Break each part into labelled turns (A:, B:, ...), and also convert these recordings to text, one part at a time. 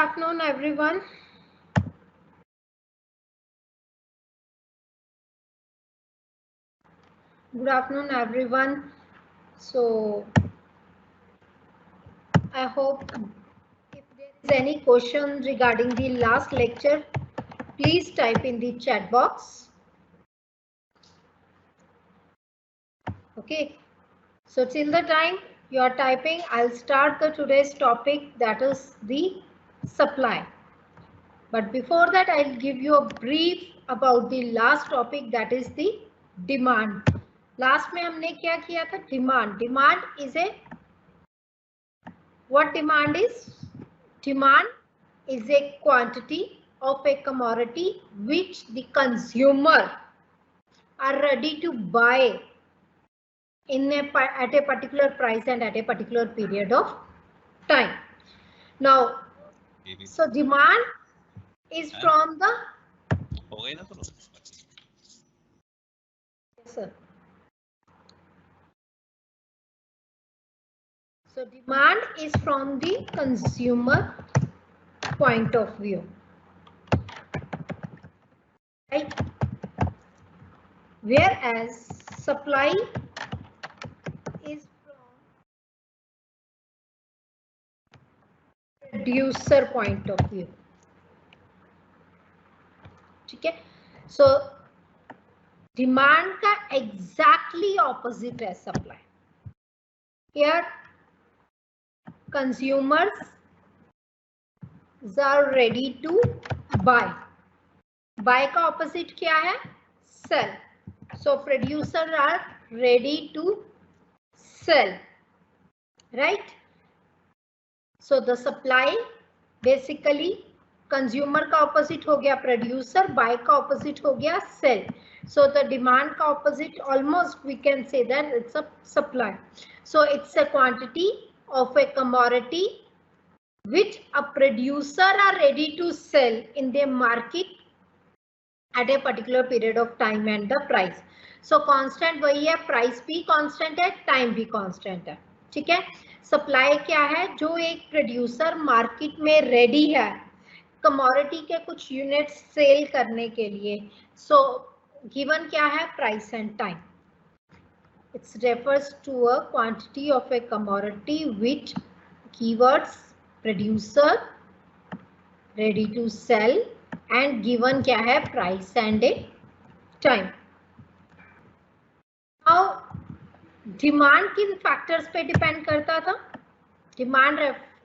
A: afternoon, everyone. Good afternoon, everyone. So, I hope if there is any question regarding the last lecture, please type in the chat box. Okay. So, till the time you are typing, I'll start the today's topic, that is the supply. But before that, I'll give you a brief about the last topic, that is the demand. Last में हमने क्या किया था? Demand. Demand is a, what demand is? Demand is a quantity of a commodity which the consumer are ready to buy in at a particular price and at a particular period of time. Now, so demand is from the, yes, sir. So demand is from the consumer point of view, right? Whereas supply is from producer point of view. ठीक है? So demand का exactly opposite है supply. Here consumers are ready to buy. Buy का opposite क्या है? Sell. So producer are ready to sell, right? So the supply basically consumer का opposite हो गया producer, buy का opposite हो गया sell. So the demand का opposite almost we can say that it's a supply. So it's a quantity of a commodity which a producer are ready to sell in the market at a particular period of time and the price. So constant वही है, price भी constant है, time भी constant है. ठीक है? Supply क्या है? जो एक प्रोड्यूसर मार्केट में रेडी है कमोडिटी के कुछ यूनिट्स सेल करने के लिए. सो गिवन क्या है? Price and time. It refers to a quantity of a commodity which keywords producer ready to sell and given क्या है? Price and a time. Now demand किन factors पे depend करता था? Demand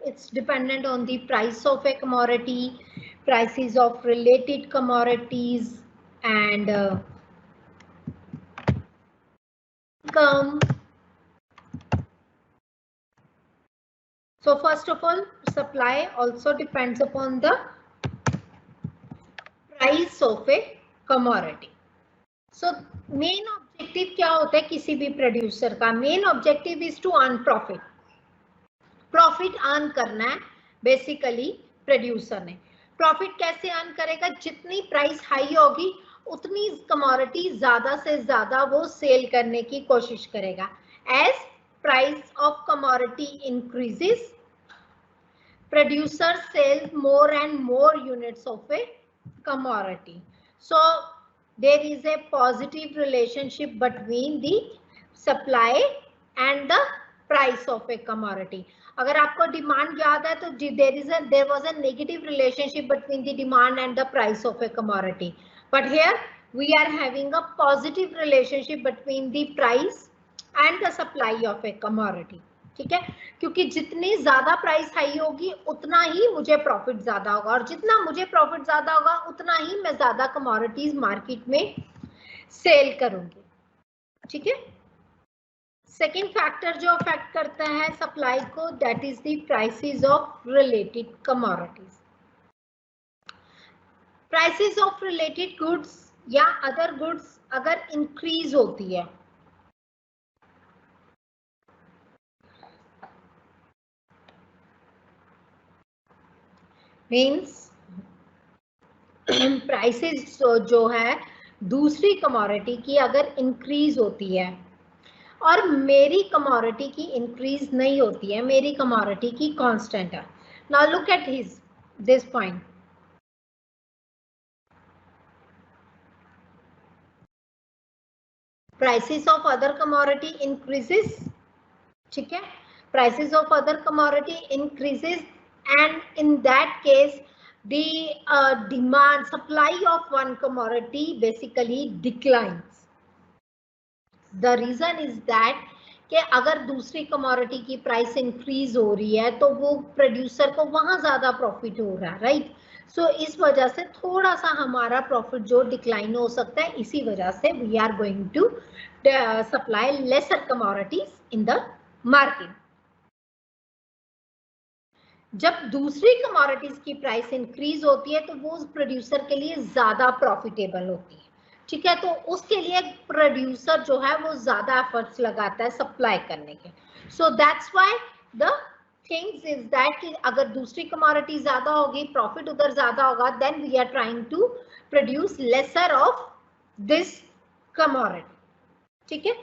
A: it's dependent on the price of a commodity, prices of related commodities, and income. So first of all, supply also depends upon the price of a commodity. So main objective क्या होता है किसी भी producer का? Main objective is to earn profit. Profit earn करना है basically producer ने. Profit कैसे अर्न करेगा? जितनी प्राइस हाई होगी उतनी कमोडिटी ज्यादा से ज्यादा वो सेल करने की कोशिश करेगा. As price of commodity increases, producer sells more and more units of a commodity. So there is a positive relationship between the supply and the price of a commodity. अगर आपको डिमांड याद है तो there was a negative relationship between the demand and the price of a commodity. But here we are having a positive relationship between the price and the supply of a commodity. ठीक है? क्योंकि जितनी ज्यादा price high होगी उतना ही मुझे profit ज्यादा होगा, और जितना मुझे प्रॉफिट ज्यादा होगा उतना ही मैं ज्यादा कमोडिटीज मार्केट में सेल करूंगी. ठीक है? सेकेंड फैक्टर जो अफेक्ट करता है सप्लाई को, that is the prices of related commodities. Prices of related goods या अदर गुड्स अगर इंक्रीज होती है, मीन्स प्राइसेस जो है दूसरी कमोडिटी की अगर इंक्रीज होती है और मेरी कमोडिटी की इंक्रीज नहीं होती है, मेरी कमोडिटी की कांस्टेंट है. Now look at his this point. Prices of other commodity increases, ठीक है, prices of other commodity increases, and in that case the demand supply of one commodity basically declines. The reason is that कि अगर दूसरी commodity की price increase हो रही है तो वो प्रोड्यूसर को वहां ज्यादा प्रॉफिट हो रहा है, राइट? सो इस वजह से थोड़ा सा हमारा प्रॉफिट जो डिक्लाइन हो सकता है, इसी वजह से we are going to supply lesser commodities in the market. जब दूसरी कमोडिटीज की प्राइस इंक्रीज होती है तो वो प्रोड्यूसर के लिए ज्यादा प्रॉफिटेबल होती है, ठीक है? तो उसके लिए प्रोड्यूसर जो है वो ज्यादा एफर्ट्स लगाता है सप्लाई करने के. So that's why the things is that कि अगर दूसरी कमोडिटी ज्यादा होगी, प्रॉफिट उधर ज्यादा होगा, then we are trying to produce lesser of this commodity, ठीक है?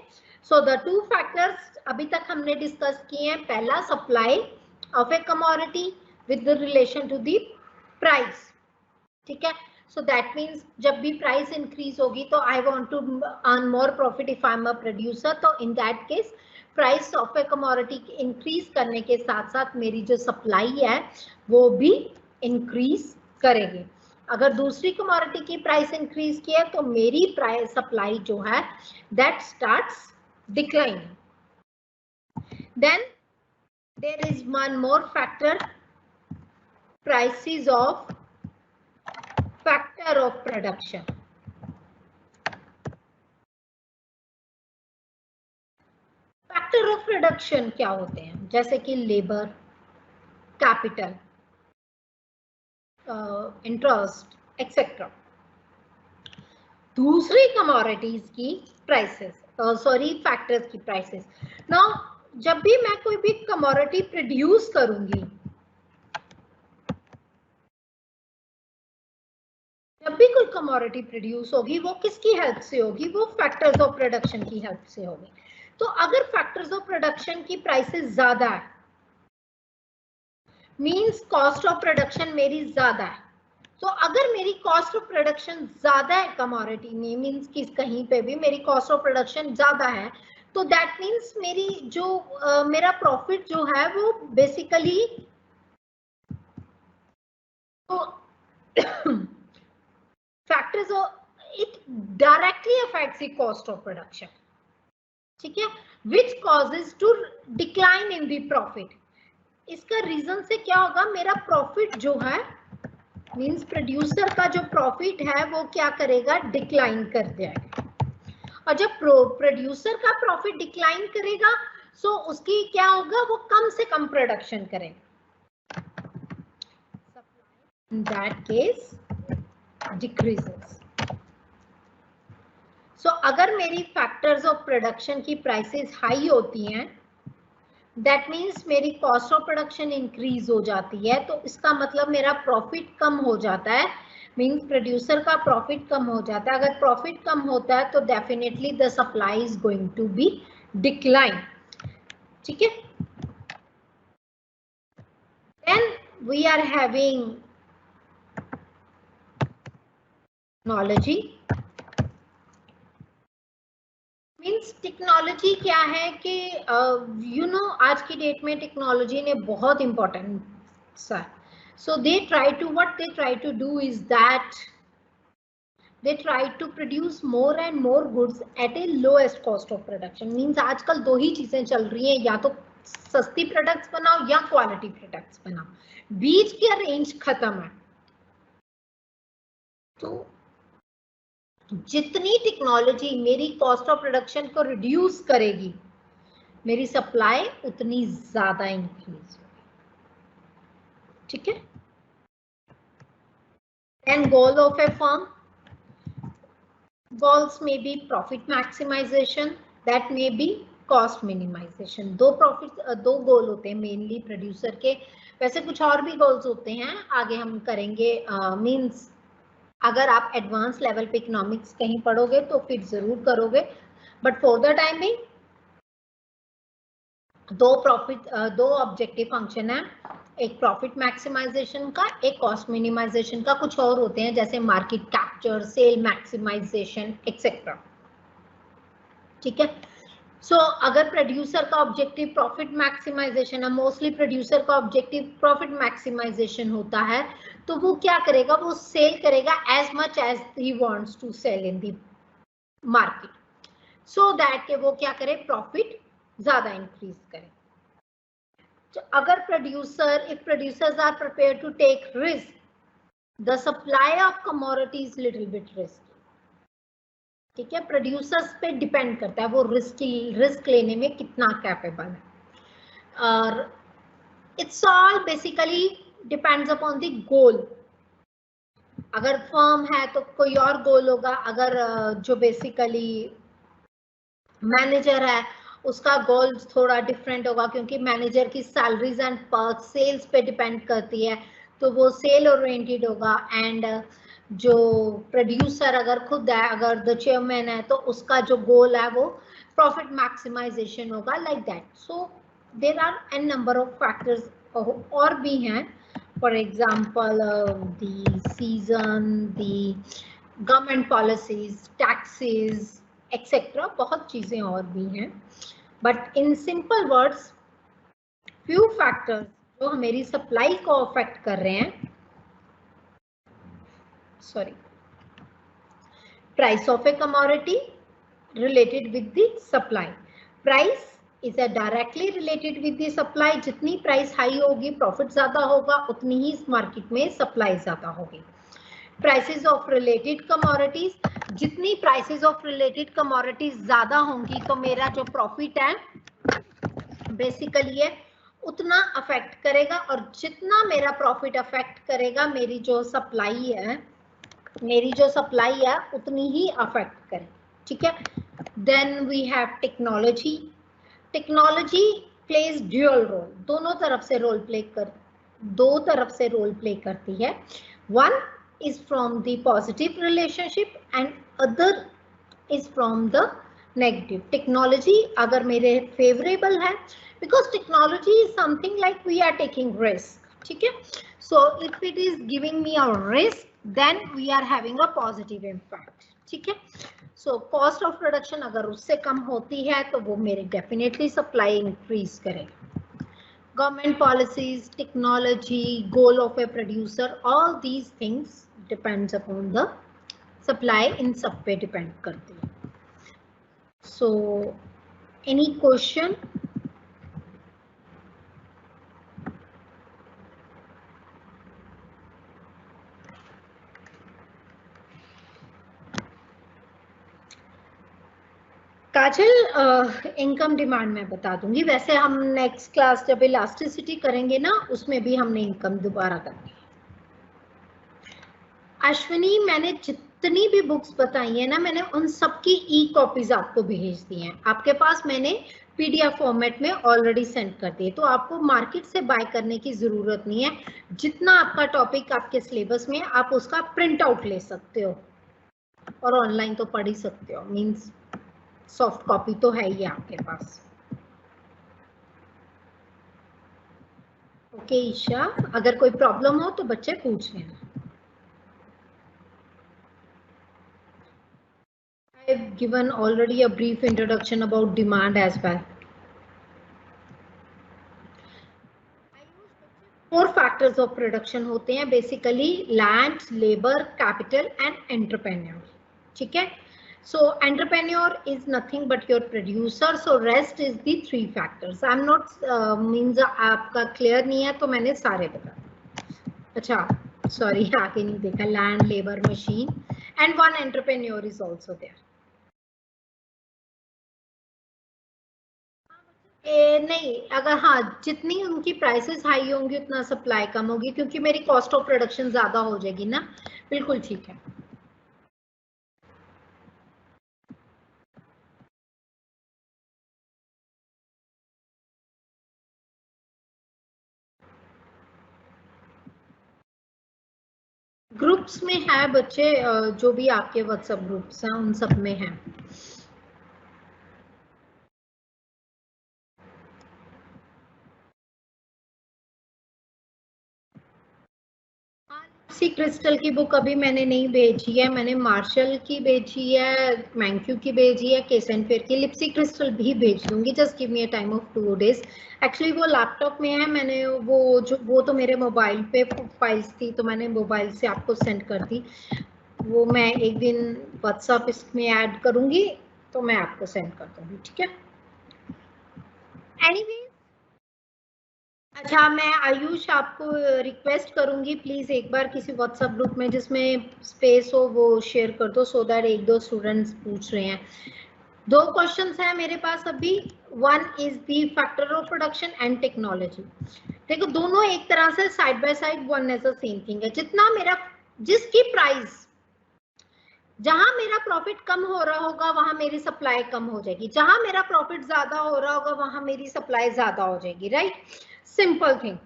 A: सो द टू फैक्टर्स अभी तक हमने डिस्कस किए हैं. पहला, supply of a commodity with relation to the price, ठीक है? So that means जब भी प्राइस इंक्रीज होगी तो I want to earn more profit if I'm a producer, तो in that case price of a commodity increase करने के साथ साथ मेरी जो सप्लाई है वो भी इंक्रीज करेगी. अगर दूसरी कमोडिटी की प्राइस इंक्रीज की है तो मेरी प्राइस सप्लाई जो है that starts declining. Then there is one more factor, prices of factor of production. Factor of production क्या होते हैं? जैसे कि लेबर, कैपिटल, इंटरेस्ट एक्सेट्रा. दूसरी कमोडिटीज की प्राइसेस, सॉरी फैक्टर्स की प्राइसेस. नाउ जब भी मैं कोई भी कमोडिटी प्रोड्यूस करूंगी, जब भी कोई कमोडिटी प्रोड्यूस होगी वो किसकी हेल्प से होगी? वो फैक्टर्स ऑफ प्रोडक्शन की हेल्प से होगी. तो अगर फैक्टर्स ऑफ प्रोडक्शन की प्राइसेस ज्यादा है, मींस कॉस्ट ऑफ प्रोडक्शन मेरी ज्यादा है. तो अगर मेरी कॉस्ट ऑफ प्रोडक्शन ज्यादा है कमोडिटी में, मींस कि कहीं पे भी मेरी कॉस्ट ऑफ प्रोडक्शन ज्यादा है, तो दैट मींस मेरी जो मेरा प्रॉफिट जो है वो basically factors of it directly affects the cost of production, ठीक है, which causes to decline in the profit. इसका रीजन से क्या होगा? मेरा प्रॉफिट जो है मींस प्रोड्यूसर का जो प्रॉफिट है वो क्या करेगा? डिक्लाइन कर देगा. और जब प्रोड्यूसर का प्रॉफिट डिक्लाइन करेगा सो उसकी क्या होगा? वो कम से कम प्रोडक्शन करेगा. In that case decreases. So अगर मेरी फैक्टर्स ऑफ प्रोडक्शन की प्राइसेस हाई होती हैं, दैट मीन्स मेरी कॉस्ट ऑफ प्रोडक्शन इंक्रीज हो जाती है, तो इसका मतलब मेरा प्रॉफिट कम हो जाता है, मीन्स प्रोड्यूसर का प्रॉफिट कम हो जाता है. अगर प्रॉफिट कम होता है तो definitely the supply is going to be decline, ठीक है? Then we are having technology. Means technology क्या है कि यू नो आज की डेट में टेक्नोलॉजी ने बहुत इंपॉर्टेंट सा. So they try to what they try to do is that they try to produce more and more goods at a lowest cost of production. Means आजकल दो ही चीजें चल रही हैं, या तो सस्ती प्रोडक्ट्स बनाओ या क्वालिटी प्रोडक्ट्स बनाओ, बीच की रेंज खत्म है. तो जितनी टेक्नोलॉजी मेरी कॉस्ट ऑफ प्रोडक्शन को रिड्यूस करेगी, मेरी सप्लाई उतनी ज्यादा इंक्रीज होगी, ठीक है? And goal of A firm, goals may be profit maximization, that may be cost minimization. दो गोल होते हैं मेनली प्रोड्यूसर के. वैसे कुछ और भी गोल्स होते हैं, आगे हम करेंगे. मींस अगर आप एडवांस लेवल पे इकोनॉमिक्स कहीं पढ़ोगे तो फिर जरूर करोगे, बट फॉर द टाइमिंग दो ऑब्जेक्टिव फंक्शन है. एक प्रॉफिट मैक्सिमाइजेशन का, एक कॉस्ट मिनिमाइजेशन का, कुछ और होते हैं जैसे market capture, sale maximisation etcetera. ठीक है। सो अगर प्रोड्यूसर का ऑब्जेक्टिव प्रॉफिट मैक्सिमाइजेशन है, मोस्टली प्रोड्यूसर का ऑब्जेक्टिव प्रॉफिट मैक्सिमाइजेशन होता है, तो वो क्या करेगा, वो सेल करेगा as much as he wants to sell in the market, so that के वो क्या करे, प्रॉफिट ज्यादा इंक्रीज करे। तो अगर प्रोड्यूसर, if producers are prepare to take risk, the supply of commodities little bit risk. ठीक है, प्रोड्यूसर्स पे डिपेंड करता है वो रिस्क लेने में कितना कैपेबल है, और it's all basically depends upon the goal. अगर फर्म है तो कोई और गोल होगा, अगर जो बेसिकली मैनेजर है उसका गोल थोड़ा डिफरेंट होगा, क्योंकि मैनेजर की सैलरीज एंड पर्क्स सेल्स पे डिपेंड करती है, तो वो सेल ओरिएंटेड होगा। एंड जो प्रोड्यूसर अगर खुद है, अगर द चेयरमैन है, तो उसका जो गोल है वो प्रॉफिट मैक्सिमाइजेशन होगा, like that. So there are an number of factors और भी हैं, for example the season, the government policies, taxes etcetera, बहुत चीजें और भी हैं। But in simple words, few factors जो हमारी सप्लाई को अफेक्ट कर रहे हैं, sorry, price of a commodity related with the supply. Price is a directly related with the supply, जितनी प्राइस हाई होगी प्रॉफिट ज्यादा होगा, उतनी ही इस मार्केट में सप्लाई ज्यादा होगी। प्राइसेस ऑफ रिलेटेड कमोडिटीज, जितनी प्राइसेस ऑफ रिलेटेड कमोडिटीज ज्यादा होंगी तो मेरा जो प्रॉफिट है बेसिकली है उतना अफेक्ट करेगा, और जितना मेरा प्रॉफिट अफेक्ट करेगा मेरी जो सप्लाई है, उतनी ही अफेक्ट करे। ठीक है। Then we have technology. Technology plays dual role, दो तरफ से रोल प्ले करती है। One is from the positive relationship and other is from the negative. Technology अगर मेरे favorable है, because technology is something like we are taking risk. ठीक है, so if it is giving me a risk, then we are having a positive impact. ठीक है, so cost of production अगर उससे कम होती है तो वो मेरे definitely supply increase करेगा। Government policies, technology, goal of a producer, all these things depends upon the supply, in सब पे depend करती है। So any question? काजल, इनकम डिमांड मैं बता दूंगी, वैसे हम नेक्स्ट क्लास जब इलास्टिसिटी करेंगे ना उसमें भी हमने इनकम दोबारा करनी है। अश्विनी, मैंने जितनी भी बुक्स बताई है ना, मैंने उन सब की ई कॉपीज आपको भेज दी हैं, आपके पास मैंने पीडीएफ फॉर्मेट में ऑलरेडी सेंड कर दी है, तो आपको मार्केट से बाय करने की जरूरत नहीं है। जितना आपका टॉपिक आपके सिलेबस में आप उसका प्रिंट आउट ले सकते हो और ऑनलाइन तो पढ़ ही सकते हो, मींस सॉफ्ट कॉपी तो है ही आपके पास। ओके ईशा, अगर कोई प्रॉब्लम हो तो बच्चे पूछ लेना। I've given already a brief introduction about demand as well. 4 factors of production होते हैं basically: land, labor, capital and entrepreneur. ठीक है, so entrepreneur is nothing but your producer, so rest is the 3 factors. I'm not means आपका clear नहीं है तो मैंने सारे बता दिए। अच्छा sorry, आगे नहीं देखा, land, labor, machine and one entrepreneur is also there. नहीं, अगर हाँ जितनी उनकी प्राइसेस हाई होंगी उतना सप्लाई कम होगी, क्योंकि मेरी कॉस्ट ऑफ प्रोडक्शन ज्यादा हो जाएगी ना। बिल्कुल ठीक है। ग्रुप्स में है बच्चे, जो भी आपके व्हाट्सएप ग्रुप्स हैं उन सब में है। सी क्रिस्टल की बुक अभी मैंने नहीं भेजी है, मैंने मार्शल की भेजी है, मैंक्यू की भेजी है, केसन फेयर की। लिप्सी क्रिस्टल भी भेज दूंगी, just give me a time of 2 days। Actually वो लैपटॉप में है, मैंने वो तो मेरे मोबाइल पे फाइल्स थी तो मैंने मोबाइल से आपको सेंड कर दी। वो मैं एक दिन व्हाट्सएप इसमें ऐड करूंगी तो मैं आपको सेंड कर दूंगी, ठीक है। एनीवे, अच्छा, मैं आयुष आपको रिक्वेस्ट करूंगी प्लीज एक बार किसी व्हाट्सएप ग्रुप में जिसमें स्पेस हो वो शेयर कर दो, सो दैट एक दो स्टूडेंट्स पूछ रहे हैं। 2 क्वेश्चंस हैं मेरे पास अभी। One is the factor of production and technology. देखो दोनों एक तरह से side by side one as a same thing है। जितना मेरा, जिसकी प्राइस, जहां मेरा प्रॉफिट कम हो रहा होगा वहां मेरी सप्लाई कम हो जाएगी, जहां मेरा प्रॉफिट ज्यादा हो रहा होगा वहां मेरी सप्लाई ज्यादा हो जाएगी, राइट? Simple thing.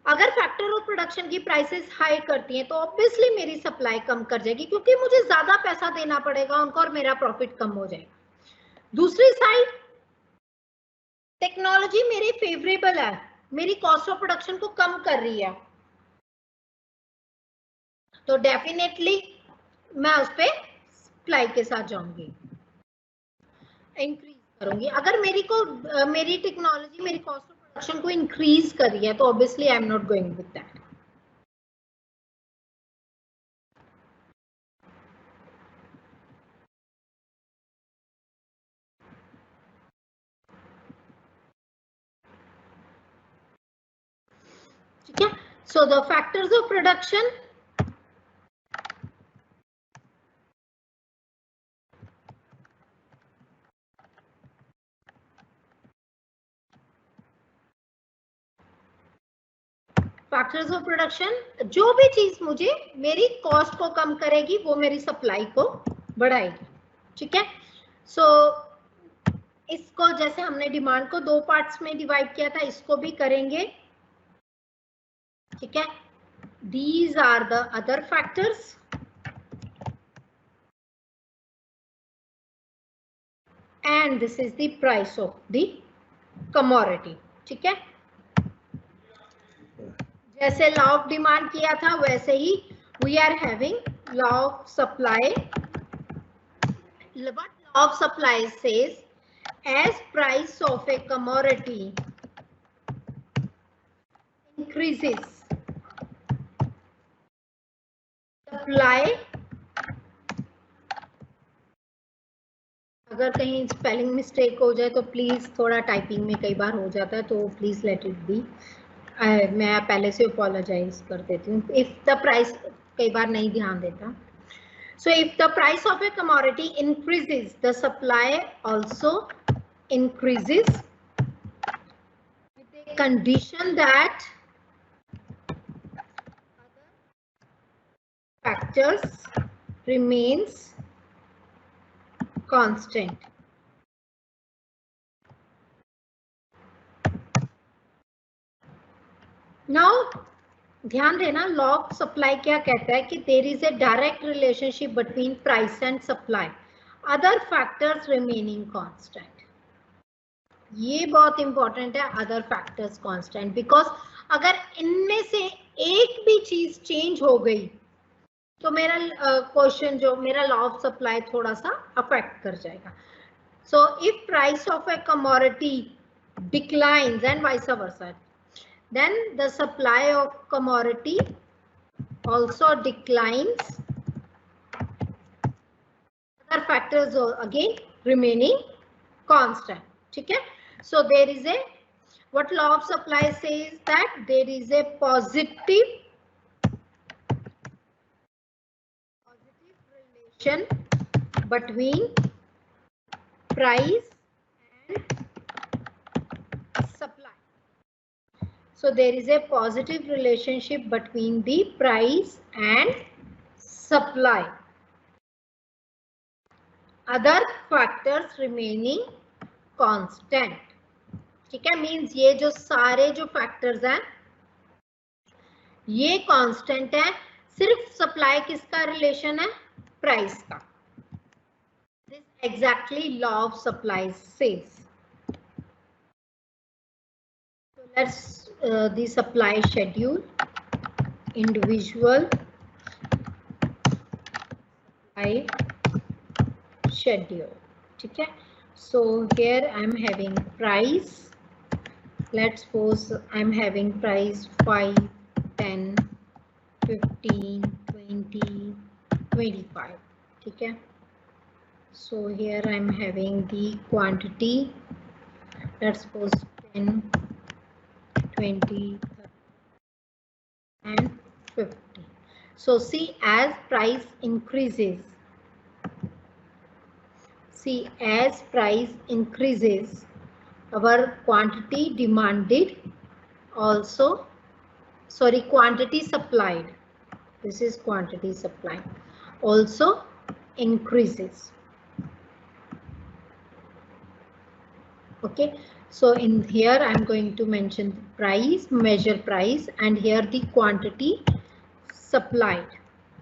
A: अगर फैक्टर ऑफ प्रोडक्शन की प्राइसेस हाई करती हैं तो ऑब्वियसली मेरी सप्लाई कम कर जाएगी, क्योंकि मुझे ज्यादा पैसा देना पड़ेगा उनको और मेरा प्रॉफिट कम हो जाएगा। दूसरी साइड, टेक्नोलॉजी मेरी फेवरेबल है, मेरी कॉस्ट ऑफ प्रोडक्शन को कम कर रही है, तो डेफिनेटली मैं उस पर सप्लाई के साथ जाऊंगी, इंक्रीज करूंगी। अगर मेरी टेक्नोलॉजी मेरी कॉस्ट ऑफ प्रोडक्शन को इंक्रीज कर रही है तो obviously I am not going with that. ठीक है, so the factors of production, factors of production, जो भी चीज मुझे मेरी कॉस्ट को कम करेगी वो मेरी सप्लाई को बढ़ाएगी, ठीक है। सो इसको जैसे हमने डिमांड को 2 पार्ट्स में डिवाइड किया था, इसको भी करेंगे, ठीक है। These are the other factors and this is the price of the commodity, ठीक है। जैसे लॉ ऑफ डिमांड किया था वैसे ही we are having law of supply. What law of supply says, as price of a commodity increases, supply, अगर कहीं spelling mistake हो जाए तो प्लीज, थोड़ा टाइपिंग में कई बार हो जाता है तो प्लीज लेट इट बी, मैं पहले से अपोलोजाइज कर देती हूँ इफ द प्राइस, कई बार नहीं ध्यान देता। So if the price of a commodity increases, the supply also increases, with a condition that other factors remains constant. Now ध्यान देना, लॉ ऑफ सप्लाई क्या कहता है कि there is a direct relationship between price and supply, other factors remaining constant. ये बहुत important है, other factors constant, because अगर इनमें से एक भी चीज चेंज हो गई तो मेरा क्वेश्चन जो मेरा लॉ ऑफ सप्लाई थोड़ा सा अफेक्ट कर जाएगा। So if price of a commodity declines and vice versa, then the supply of commodity also declines, other factors are again remaining constant, ठीक है। So there is a, what law of supply says, that there is a positive relation between price and supply. So there is a positive relationship between the price and supply, other factors remaining constant, ठीक है। Means ये जो सारे जो factors हैं ये constant है, सिर्फ सप्लाई किसका रिलेशन है, प्राइस का। This exactly law of supply says. So let's the supply schedule individual schedule. ठीक है, so here I'm having price. Let's suppose I'm having price 5, 10, 15, 20, 25. ठीक है, so here I'm having the quantity. Let's suppose 10, 20, 30 and 50. So see, as price increases, our quantity demanded also, sorry, quantity supplied, this is quantity supplied, also increases. Okay, so in here I'm going to mention price, measure price, and here the quantity supplied.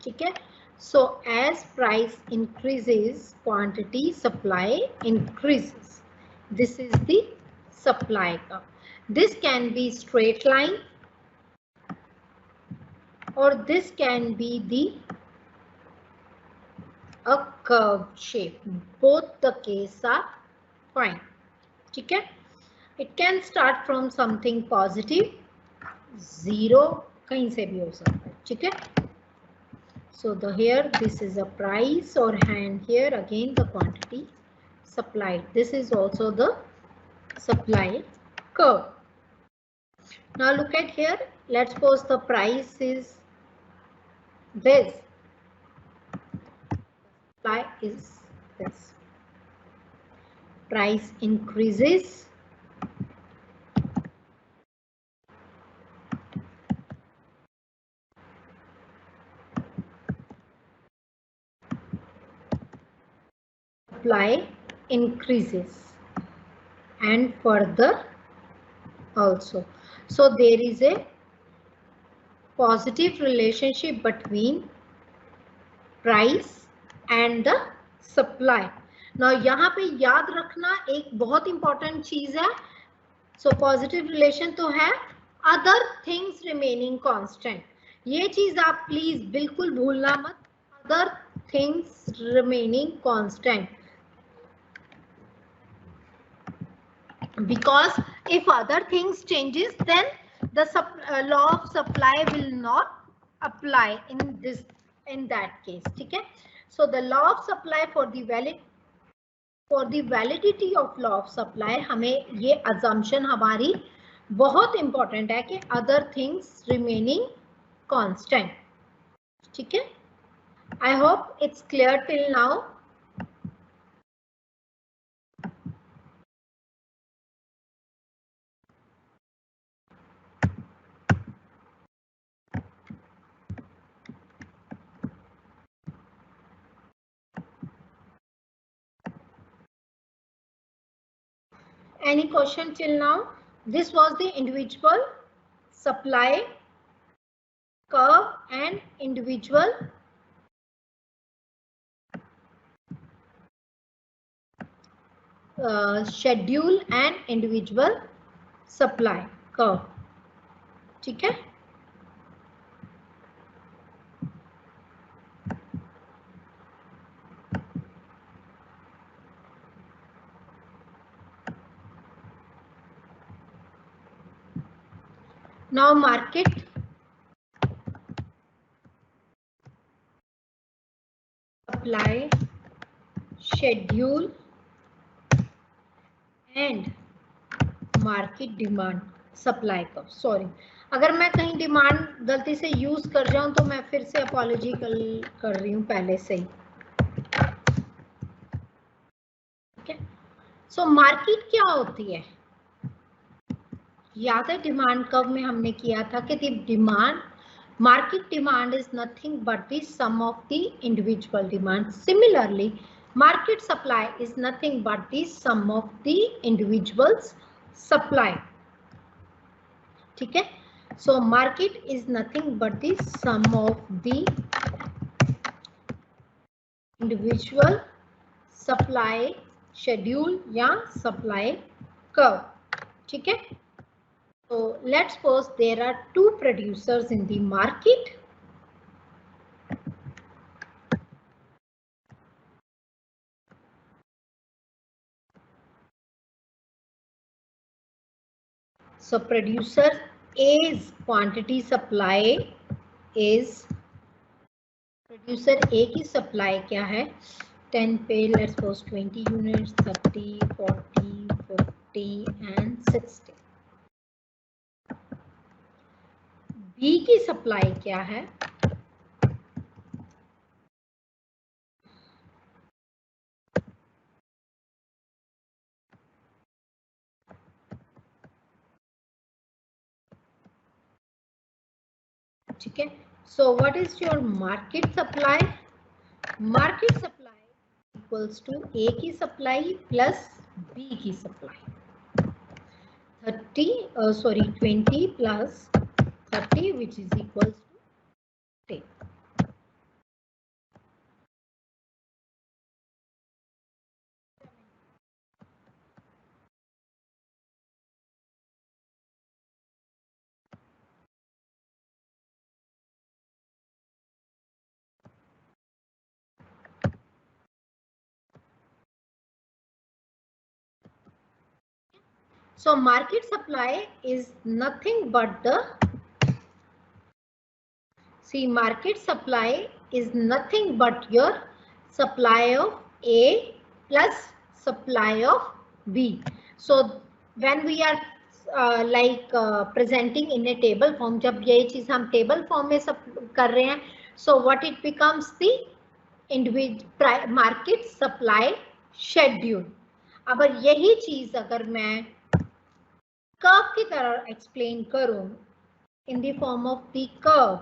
A: ठीक है, so as price increases, quantity supply increases. This is the supply curve. This can be straight line or this can be a curved shape. Both the cases are fine. ठीक है, it can start from something positive, 0 कहीं से भी हो सकता है. ठीक है, so here this is a price, or and here again the quantity supplied. This is also the supply curve. Now look at here. Let's suppose the price is this. Supply is this. Price increases. Supply increases and further also. So there is a positive relationship between price and the supply. Now यहाँ पे याद रखना एक बहुत important चीज है. So positive relation तो है, other things remaining constant. ये चीज आप प्लीज बिल्कुल भूलना मत. Other things remaining constant. Because if other things changes, then the law of supply will not apply in that case. ठीक है, so the law of supply for the validity of law of supply, हमें ये assumption हमारी बहुत important है कि other things remaining constant. ठीक है, I hope it's clear till now. Any question till now? This was the individual supply curve and individual schedule and individual supply curve. ठीक है, now market supply schedule and market demand supply curve. Sorry, अगर मैं कहीं demand गलती से use कर जाऊं तो मैं फिर से अपॉलॉजी कर रही हूं पहले से ही. ठीक है, सो मार्केट क्या होती है? याद है डिमांड कर्व में हमने किया था कि demand, market demand is nothing but the sum of the individual demand. Similarly, market supply is nothing but the sum of the individual's supply. ठीक है, so market is nothing but the sum of the individual supply schedule या supply curve. ठीक है, So let's suppose there are two producers in the market. So producer A's quantity supply is, producer A की supply क्या है? 10 पे let's suppose 20 units, 30, 40, 50 and 60. B की supply क्या है? ठीक है. So what is your market supply? Market supply equals to A की supply plus B की supply. 20 plus 30 which is equals to 10. So market supply is nothing but the, see, market supply is nothing but your supply of A plus supply of B. So when we are presenting in a table form, जब ये चीज हम table form में सब कर रहे हैं, so what it becomes the individual market supply schedule. अगर यही चीज अगर मैं कर्व की तरह एक्सप्लेन करूं in the form of the curve,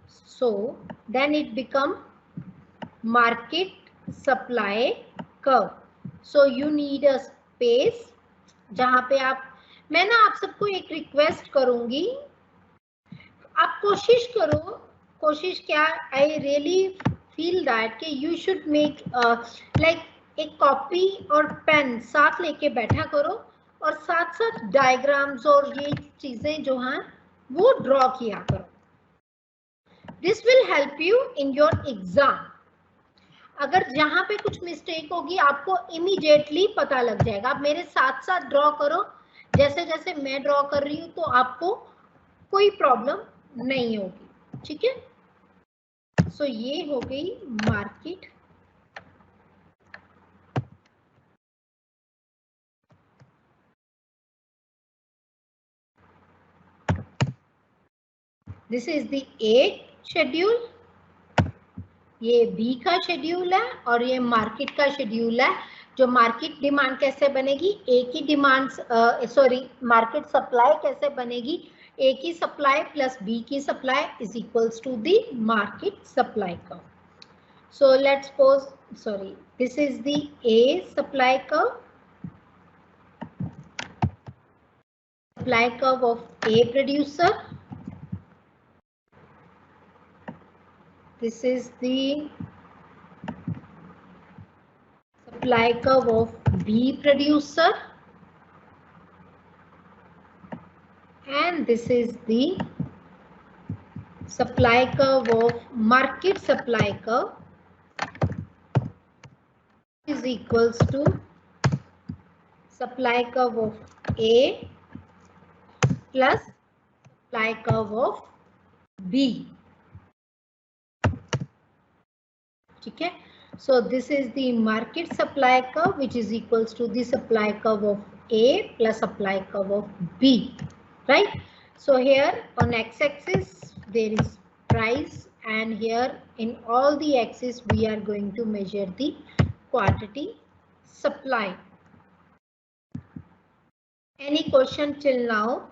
A: so then it become market supply curve. So you need a space जहां पे आप, मैं ना आप सबको एक रिक्वेस्ट करूंगी, आप कोशिश करो, कोशिश क्या, आई रियली फील दैट कि यू शुड मेक लाइक एक कॉपी और पेन साथ लेके बैठा करो और साथ साथ डायग्राम्स और ये चीजें जो हैं वो ड्रॉ किया करो. This will help you in your exam. अगर जहां पे कुछ मिस्टेक होगी आपको इमीडिएटली पता लग जाएगा. आप मेरे साथ साथ ड्रॉ करो, जैसे जैसे मैं ड्रॉ कर रही हूं तो आपको कोई प्रॉब्लम नहीं होगी. ठीक है. सो ये हो गई market. This is the A schedule, ये बी का शेड्यूल है और ये मार्केट का शेड्यूल है. जो मार्केट डिमांड कैसे बनेगी, ए की डिमांड, सॉरी मार्केट सप्लाई कैसे बनेगी, ए की सप्लाई प्लस बी की supply is equals to the market supply curve. So let's suppose, sorry, this is the A supply curve, supply curve of A producer. This is the supply curve of B producer. And this is the supply curve of market supply curve is equals to supply curve of A plus supply curve of B. Okay, so this is the market supply curve which is equals to the supply curve of A plus supply curve of B, right? So here on x-axis there is price, and here in all the axes we are going to measure the quantity supply. Any question till now?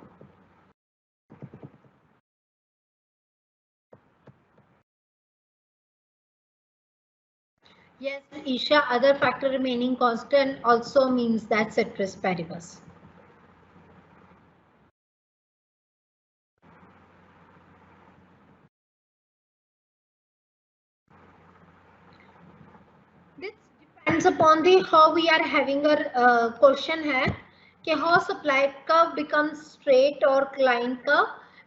A: Yes, Isha, other factor remaining constant also means that ceteris paribus. This depends upon the how we are having a question है कि how supply curve becomes straight और Kline curve,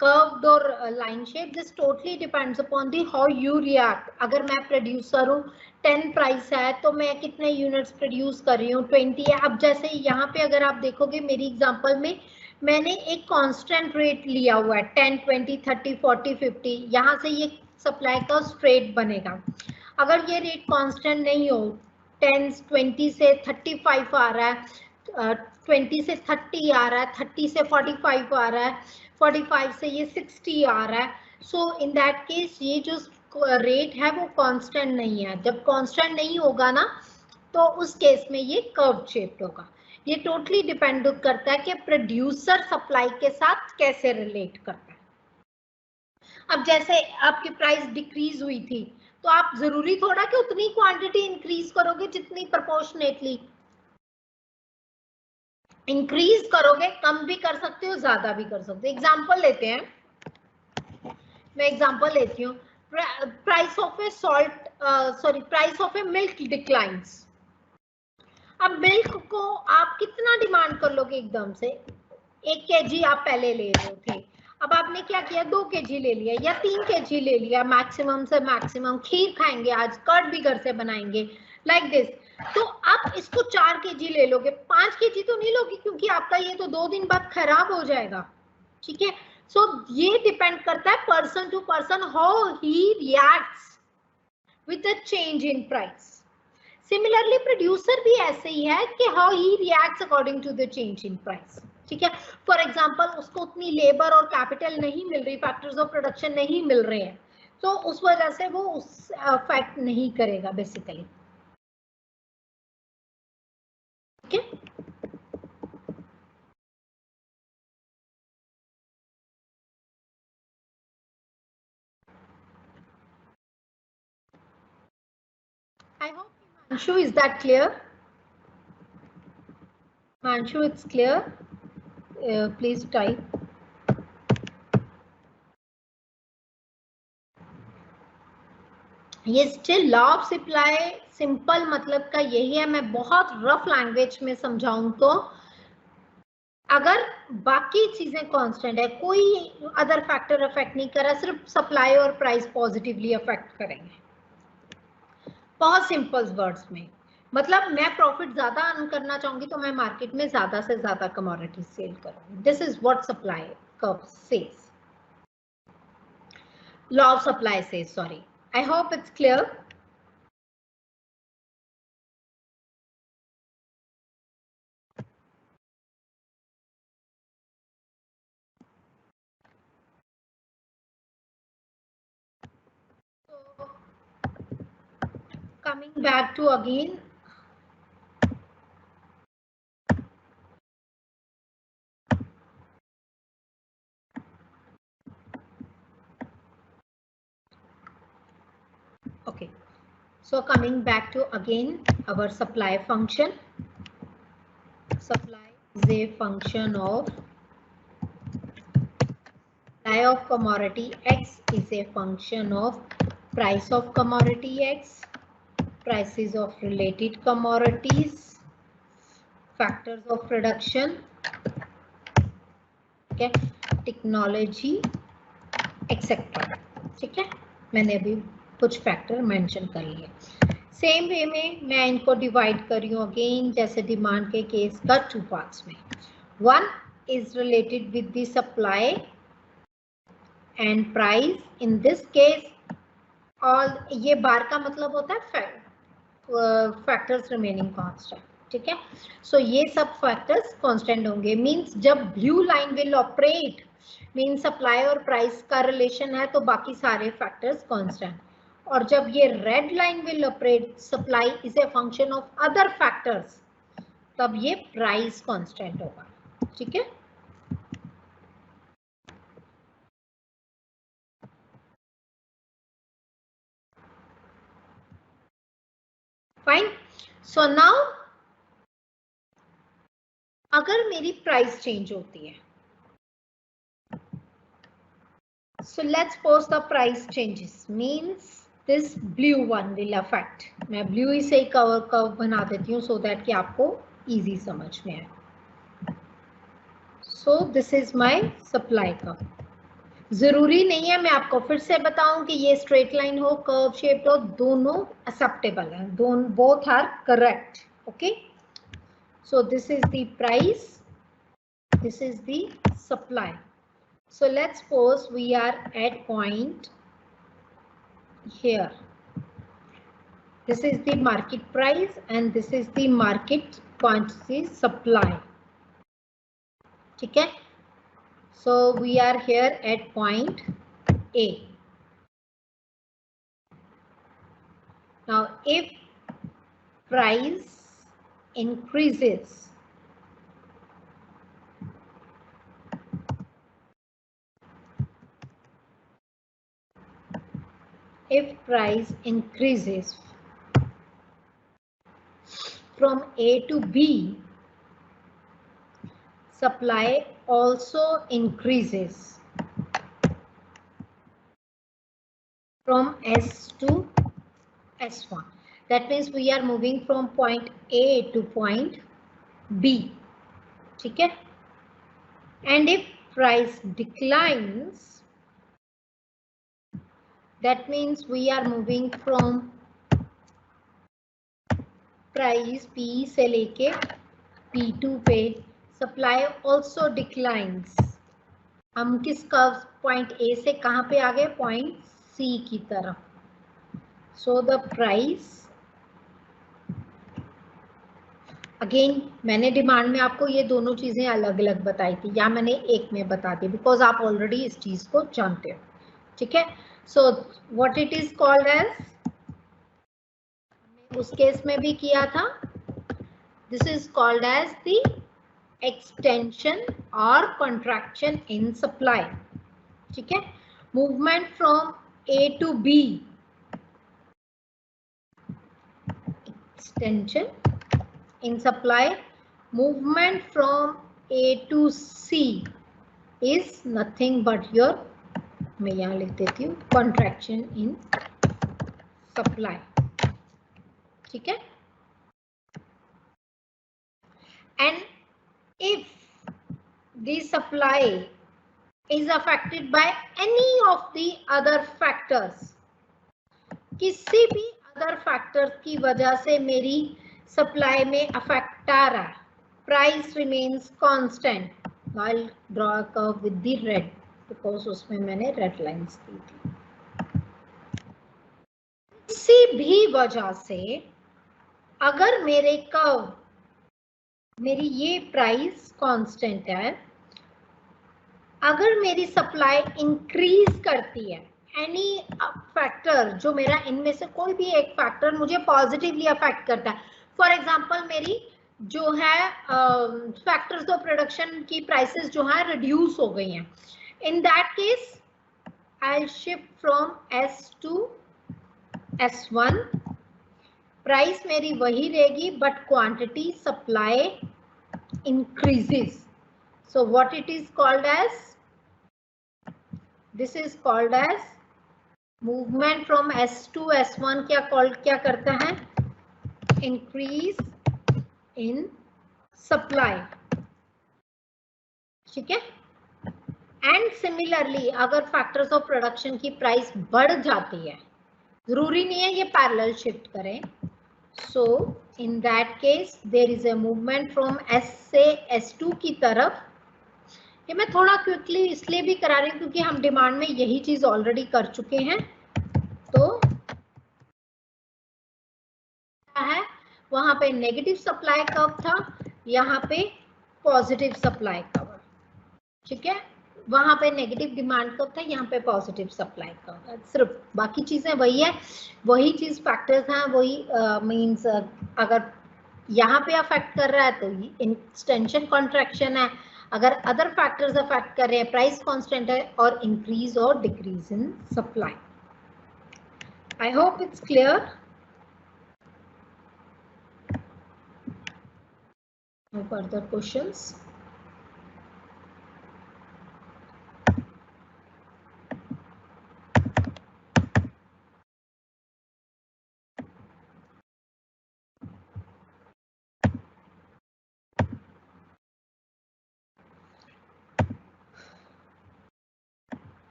A: curved और line shape, this totally depends upon the how you react. अगर मैं producer हूँ, 10 price है तो मैं कितने यूनिट्स प्रोड्यूस कर रही हूँ, 20 है। अब जैसे यहाँ पे अगर आप देखोगे मेरी एग्जांपल में मैंने एक कांस्टेंट रेट लिया हुआ है 10, 20, 30, 40, 50, यहाँ से ये सप्लाई का स्ट्रेट बनेगा। अगर ये रेट कांस्टेंट नहीं हो, 10, 20 से 35 आ रहा है, 20 से 30 आ रहा है, 30 से 45 आ रहा है, 45 से ये 60 आ रहा है, सो इन दैट केस ये जो रेट है वो कांस्टेंट नहीं है। जब कांस्टेंट नहीं होगा ना तो उस केस में ये कर्व शेप्ड होगा। ये टोटली डिपेंड करता है कि प्रोड्यूसर सप्लाई के साथ कैसे रिलेट करता है। अब जैसे आपकी प्राइस डिक्रीज हुई थी तो आप जरूरी थोड़ा कि उतनी क्वांटिटी इंक्रीज करोगे जितनी प्रोपोर्शनेटली इंक्रीज करोगे, कम भी कर सकते हो ज्यादा भी कर सकते हो। एग्जांपल लेते हैं, मैं एग्जांपल लेती हूँ, price of A salt sorry price of A milk declines. अब मिल्क को आप कितना डिमांड कर लोगे एकदम से, 1 kg आप पहले ले रहे थे, अब आपने क्या किया 2 kg ले लिया या 3 kg ले लिया, मैक्सिमम से मैक्सिमम। खीर खाएंगे आज, कर्ड भी घर से बनाएंगे, लाइक दिस। तो आप इसको 4 kg ले लोगे, 5 kg तो नहीं लोगे क्योंकि आपका ये तो 2 दिन बाद खराब हो जाएगा, ठीक है। सो ये डिपेंड करता है person to person how he reacts with the change in price. Similarly producer भी ऐसे ही है कि how he reacts according to the change in price, ठीक है। फॉर एग्जांपल उसको उतनी लेबर और कैपिटल नहीं मिल रही, फैक्टर्स ऑफ प्रोडक्शन नहीं मिल रहे हैं, तो उस वजह से वो उस अफेक्ट नहीं करेगा बेसिकली, ठीक है। I hope Manshu, is that clear? Manshu, it's clear. Please type. ये still law of supply simple मतलब का यही है। मैं बहुत रफ लैंग्वेज में समझाऊं तो अगर बाकी चीजें कांस्टेंट है, कोई अदर फैक्टर अफेक्ट नहीं कर रहा, सिर्फ सप्लाई और प्राइस पॉजिटिवली अफेक्ट करेंगे। बहुत सिंपल वर्ड्स में मतलब मैं प्रॉफिट ज्यादा अर्न करना चाहूंगी तो मैं मार्केट में ज्यादा से ज्यादा कमोडिटी सेल करूंगी। This is what supply curve says, law of supply says, sorry. I hope it's clear. Coming back to again, okay, so coming back to again our supply function. Supply is a function of supply of commodity X is a function of price of commodity X, prices of related commodities, factors of production, okay, technology, etc. ठीक है, मैंने अभी कुछ factor mention कर लिए। Same way में मैं इनको डिवाइड कर रही हूँ अगेन, जैसे डिमांड के केस का 2 पार्ट्स में। One is related with the supply and price. In this case all, ये बार का मतलब होता है फैक्टर्स रिमेनिंग कांस्टेंट, ठीक है। सो ये सब फैक्टर्स कांस्टेंट होंगे, मींस जब blue line will operate means supply और प्राइस का रिलेशन है तो बाकी सारे फैक्टर्स कांस्टेंट, और जब ये red line will operate supply is a function of other factors तब ये प्राइस कांस्टेंट होगा, ठीक है। फाइन। सो नाउ अगर मेरी प्राइस चेंज होती है, so let's suppose the price changes means this blue one will affect. मैं blue ही से कवर कर्व बना देती हूँ so that कि आपको easy समझ में आए। सो this is my supply curve. जरूरी नहीं है मैं आपको फिर से बताऊं कि ये स्ट्रेट लाइन हो, कर्व शेप्ड हो, दोनों एक्सेप्टेबल है, दोनों both are correct. Okay, so this is the price, this is the supply. So let's suppose we are at point here. This is the market price and this is the market quantity supply. ठीक है? So we are here at point A. Now if price increases, from A to B, supply also increases from S to S1. That means we are moving from point A to point B. ठीक है? And if price declines, that means we are moving from price P से लेके P2 पे, supply also declines. हम किस curve point A से कहां पे आ गए? पॉइंट C की तरफ. So the price, अगेन मैंने डिमांड में आपको ये दोनों चीजें अलग अलग बताई थी, या मैंने एक में बता दी, बिकॉज आप ऑलरेडी इस चीज को जानते हो. ठीक है? So what it is called as, उस केस में भी किया था, this is called as the extension और कॉन्ट्रैक्शन इन सप्लाई. ठीक है? Movement from A to B, extension in supply. Movement from A to C is nothing but your, मैं यहाँ लिख देती हूँ, contraction in supply. ठीक है? And if the supply is affected by any of the other factors, किसी भी other factors की वजह से मेरी सप्लाई में अफेक्ट आ रहा है, price remains constant, I draw a curve with the red, because उसमें मैंने रेड लाइंस दी थी. किसी भी वजह से अगर मेरे कर्व, मेरी ये प्राइस कांस्टेंट है, अगर मेरी सप्लाई इंक्रीज करती है, एनी फैक्टर, जो मेरा इनमें से कोई भी एक फैक्टर मुझे पॉजिटिवली अफेक्ट करता है, फॉर एग्जांपल मेरी जो है फैक्टर्स ऑफ प्रोडक्शन की प्राइसेस जो है रिड्यूस हो गई हैं, in that case I shift from S to S1, price मेरी वही रहेगी but quantity supply increases. So what it is called as, this is called as movement from S to S1. क्या करता है? Increase in supply. ठीक है? And similarly अगर factors of production की प्राइस बढ़ जाती है, जरूरी नहीं है ये पैरेलल शिफ्ट करें, so in that case there is a movement from S से S2 की तरफ. ये मैं थोड़ा क्विकली इसलिए भी करा रही हूँ क्योंकि हम डिमांड में यही चीज ऑलरेडी कर चुके हैं. तो है वहां पे नेगेटिव सप्लाई कर्व था, यहाँ पे पॉजिटिव सप्लाई कर्व. ठीक है? वहां पे नेगेटिव डिमांड कर्व था, यहाँ पे पॉजिटिव सप्लाई कर्व है. सिर्फ बाकी चीजें वही है, वही चीज फैक्टर्स हैं, वही मींस अगर यहाँ पे अफेक्ट कर रहा है तो एक्सटेंशन कॉन्ट्रैक्शन है, अगर अदर फैक्टर्स अफेक्ट कर रहे हैं, प्राइस कांस्टेंट है, और इंक्रीज और decrease in supply. I hope it's clear. No further questions?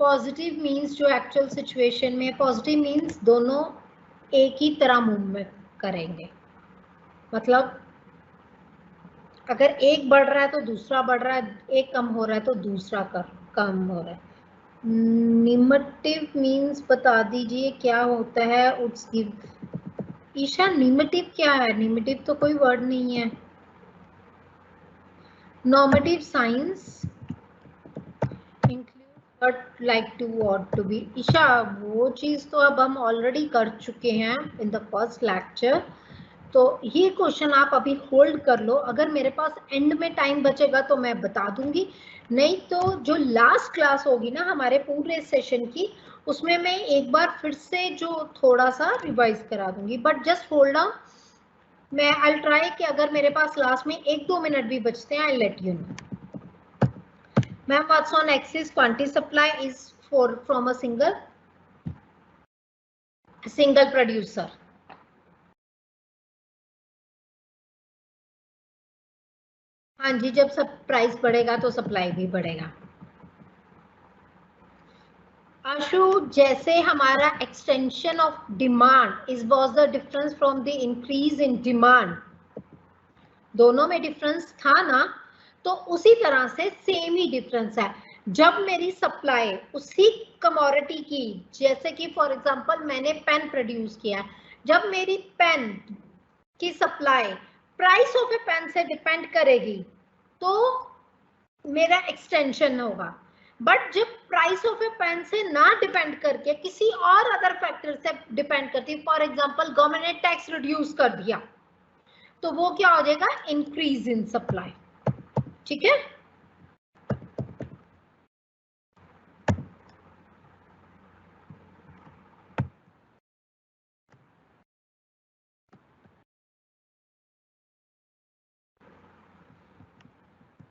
A: Positive means जो एक्चुअल सिचुएशन में, पॉजिटिव मीन्स दोनों एक ही तरह मूवमेंट करेंगे, मतलब अगर एक बढ़ रहा है तो दूसरा बढ़ रहा है, एक कम हो रहा है तो दूसरा कम हो रहा है। निगेटिव मीन्स बता दीजिए क्या होता है। उट्स गिव। ईशा निगेटिव क्या है? निगेटिव तो कोई वर्ड नहीं है। Normative science include but like to ought to be. Isha वो चीज तो अब हम ऑलरेडी कर चुके हैं इन द फर्स्ट लेक्चर, तो ये क्वेश्चन आप अभी होल्ड कर लो। अगर मेरे पास एंड में टाइम बचेगा तो मैं बता दूंगी, नहीं तो जो लास्ट क्लास होगी ना हमारे पूरे सेशन की, उसमें मैं एक बार फिर से जो थोड़ा सा रिवाइज करा दूंगी। बट जस्ट होल्ड ऑन, मैं आई ट्राई कि अगर मेरे पास लास्ट में 1-2 मिनट भी बचते हैं, आई let you no. Ma'am what's on axis quantity supply is for from a single producer. हाँ जी, जब सब प्राइस बढ़ेगा तो सप्लाई भी बढ़ेगा। आशु, जैसे हमारा extension of demand is was the difference from the increase in demand, दोनों में डिफरेंस था ना, तो उसी तरह से सेम ही डिफरेंस है। जब मेरी सप्लाई उसी कमोडिटी की, जैसे कि फॉर एग्जांपल मैंने पेन प्रोड्यूस किया, जब मेरी पेन की supply price of a pen से डिपेंड करेगी तो मेरा एक्सटेंशन होगा। बट जब प्राइस ऑफ ए पेन से ना डिपेंड करके किसी और अदर फैक्टर से डिपेंड करती, फॉर एग्जांपल गवर्नमेंट ने टैक्स रिड्यूस कर दिया, तो वो क्या हो जाएगा? Increase in supply. ठीक है,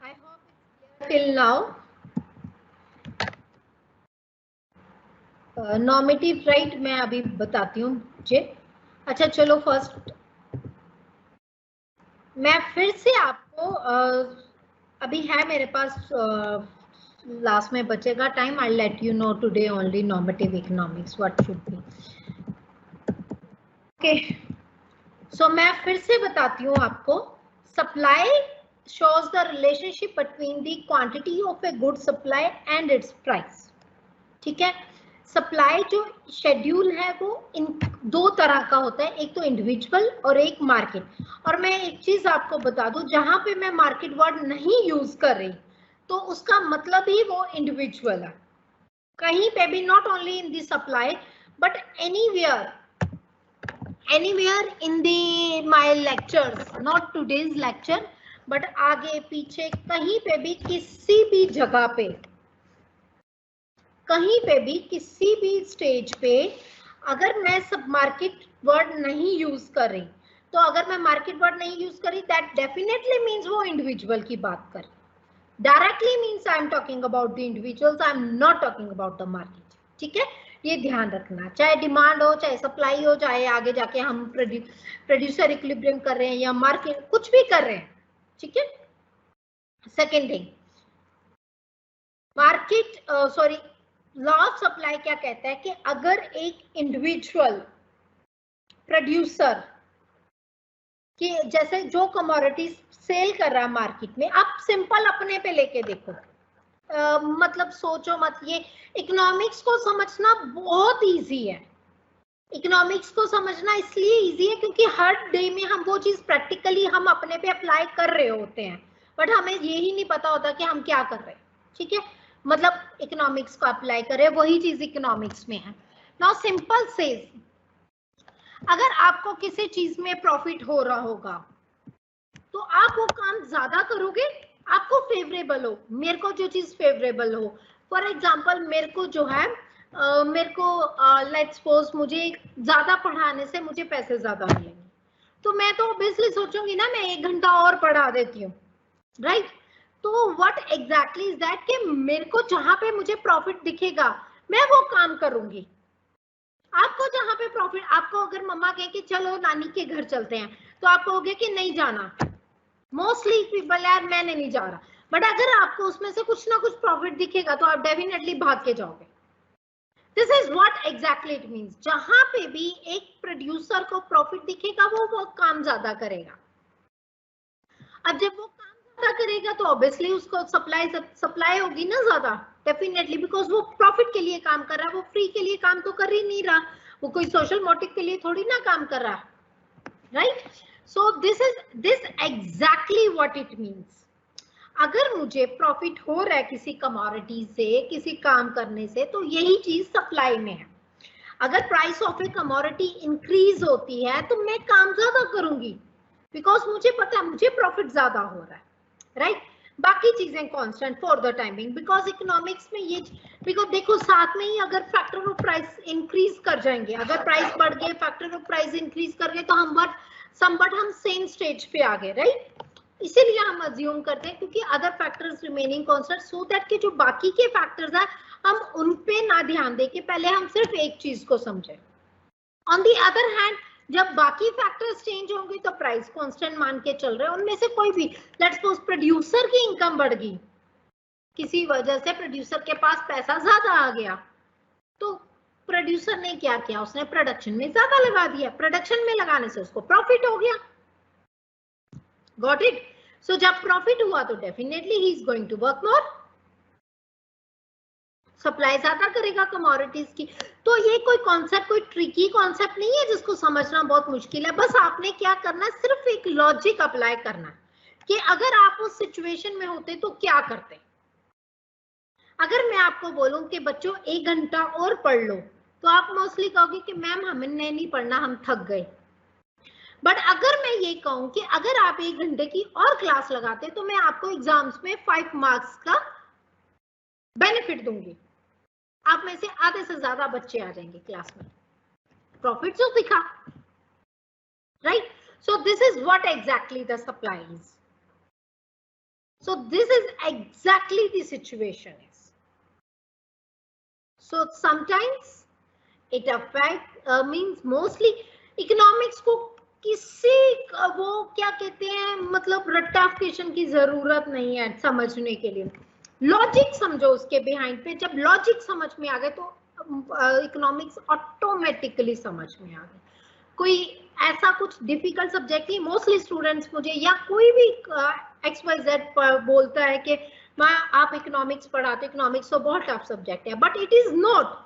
A: I hope it's clear till now. Normative right मैं अभी बताती हूँ मुझे। अच्छा चलो, फर्स्ट मैं फिर से आपको अभी है मेरे पास लास्ट में बचेगा time, I let you know today only normative economics what should be. Okay, so मैं फिर से बताती हूँ आपको। Supply shows the relationship between the quantity of a good supply and its price। ठीक है, सप्लाई जो शेड्यूल है वो इन दो तरह का होता है, एक तो इंडिविजुअल और एक मार्केट। और मैं एक चीज आपको बता दूं, जहां पे मैं मार्केट वर्ड नहीं यूज कर रही तो उसका मतलब ही वो इंडिविजुअल है। कहीं पे भी, not only in the supply but anywhere in the my lectures, not today's lecture but आगे पीछे कहीं पे भी, किसी भी जगह पे, कहीं पे भी, किसी भी स्टेज पे अगर मैं सब मार्केट वर्ड नहीं यूज कर रही, तो अगर मैं मार्केट वर्ड नहीं यूज करी दैट डेफिनेटली मींस वो इंडिविजुअल की बात कर, directly means I am talking about the individuals, I am not talking about the market. ठीक है, ये ध्यान रखना, चाहे डिमांड हो, चाहे सप्लाई हो, चाहे आगे जाके हम प्रोड्यूसर इक्विलिब्रियम कर रहे हैं या मार्केट कुछ भी कर रहे हैं। ठीक है, second thing, market sorry law of supply क्या कहता है कि अगर एक इंडिविजुअल प्रोड्यूसर कि जैसे जो कमोडिटी सेल कर रहा है मार्केट में, आप सिंपल अपने पे लेके देखो, मतलब सोचो मत, ये इकोनॉमिक्स को समझना बहुत इजी है। इकोनॉमिक्स को समझना इसलिए इजी है क्योंकि हर डे में हम वो चीज प्रैक्टिकली हम अपने पे अप्लाई कर रहे होते हैं, बट हमें यही नहीं पता होता कि हम क्या कर रहे हैं। ठीक है, मतलब इकोनॉमिक्स को अप्लाई करें, वही चीज इकोनॉमिक्स में है। नाउ सिंपल सेज, अगर आपको किसी चीज में प्रॉफिट हो रहा होगा तो आप वो काम ज्यादा करोगे, आपको फेवरेबल हो, मेरे को जो चीज फेवरेबल हो। फॉर एग्जाम्पल मेरे को जो है मेरे को लेट्स सपोज मुझे ज्यादा पढ़ाने से मुझे पैसे ज्यादा मिलेंगे, तो मैं तो ऑब्वियसली सोचूंगी ना मैं 1 घंटा और पढ़ा देती हूँ, राइट। तो व्हाट एग्जैक्टली इज दैट कि मेरे को जहां पे मुझे प्रॉफिट दिखेगा मैं वो काम करूंगी। आपको जहां पे प्रॉफिट, आपको अगर मम्मा कहे कि चलो नानी के घर चलते हैं तो आप कहोगे कि नहीं जाना, मोस्टली पीपल यार मैंने नहीं जा रहा, बट अगर आपको उसमें से कुछ ना कुछ प्रॉफिट दिखेगा तो आप डेफिनेटली भाग के जाओगे। This is what exactly it means. जहां पे भी एक प्रोड्यूसर को प्रॉफिट दिखेगा वो काम ज्यादा करेगा। अब जब वो काम ज्यादा करेगा तो ऑब्वियसली उसको सप्लाई होगी ना ज्यादा, डेफिनेटली, बिकॉज वो प्रॉफिट के लिए काम कर रहा है, वो फ्री के लिए काम तो कर ही नहीं रहा, वो कोई सोशल मोटिव के लिए थोड़ी ना काम कर रहा, right? So this exactly what it means. अगर मुझे प्रॉफिट हो रहा है किसी कमोडिटी से, किसी काम करने से, तो यही चीज सप्लाई में है। अगर price of a commodity increase होती है तो मैं काम ज्यादा करूंगी, बिकॉज मुझे पता है मुझे प्रॉफिट ज्यादा हो रहा है, राइट? बाकी चीजें constant for the timing, because economics में ये, बिकॉज देखो साथ में ही अगर फैक्टर ऑफ प्राइस इंक्रीज कर जाएंगे, अगर प्राइस बढ़ गए, फैक्टर ऑफ प्राइस इंक्रीज कर गए, तो हम सेम स्टेज पे आ गए, राइट? इसीलिए हम अज्यूम करते हैं क्योंकि other factors remaining constant, so that के जो बाकी के फैक्टर्स हैं हम उन पे ना ध्यान दें कि पहले हम सिर्फ एक चीज को समझें। ऑन दी अदर हैंड जब बाकी फैक्टर्स चेंज होंगे तो प्राइस कांस्टेंट मान के चल रहे हैं, उनमें से कोई भी, लेट्स सपोज प्रोड्यूसर की इनकम बढ़ गई, किसी वजह से प्रोड्यूसर के पास पैसा ज्यादा आ गया, तो प्रोड्यूसर ने क्या किया, उसने प्रोडक्शन में ज्यादा लगा दिया, प्रोडक्शन में लगाने से उसको प्रॉफिट हो गया। Got it? सो जब प्रॉफिट हुआ तो definitely he is going to work more, supply ज्यादा करेगा कमोडिटीज की। तो ये कोई कॉन्सेप्ट, कोई ट्रिकी कॉन्सेप्ट नहीं है जिसको समझना बहुत मुश्किल है। बस आपने क्या करना है, सिर्फ एक लॉजिक अप्लाई करना है कि अगर आप उस सिचुएशन में होते तो क्या करते। अगर मैं आपको बोलूं कि बच्चों 1 घंटा और पढ़ लो, तो आप मोस्टली कहोगे कि मैम हमने नहीं पढ़ना, हम थक गए। बट अगर मैं ये कहूं कि अगर आप 1 घंटे की और क्लास लगाते तो मैं आपको एग्जाम्स में 5 मार्क्स का बेनिफिट दूंगी, आप में से आधे से ज्यादा बच्चे आ जाएंगे क्लास में, प्रॉफिट जो दिखा, right? So this is what exactly the supply is, so this is exactly the situation is. So sometimes it affect means mostly economics को किसी वो क्या कहते हैं, मतलब रट्टाफिकेशन की जरूरत नहीं है समझने के लिए, लॉजिक समझो उसके बिहाइंड पे। जब लॉजिक समझ में आ गए तो इकोनॉमिक्स ऑटोमेटिकली समझ में आ गए। कोई ऐसा कुछ डिफिकल्ट सब्जेक्ट नहीं। मोस्टली स्टूडेंट्स मुझे या कोई भी XYZ बोलता है कि मैं आप इकोनॉमिक्स पढ़ाते, इकोनॉमिक्स तो बहुत टफ सब्जेक्ट है, but it is not.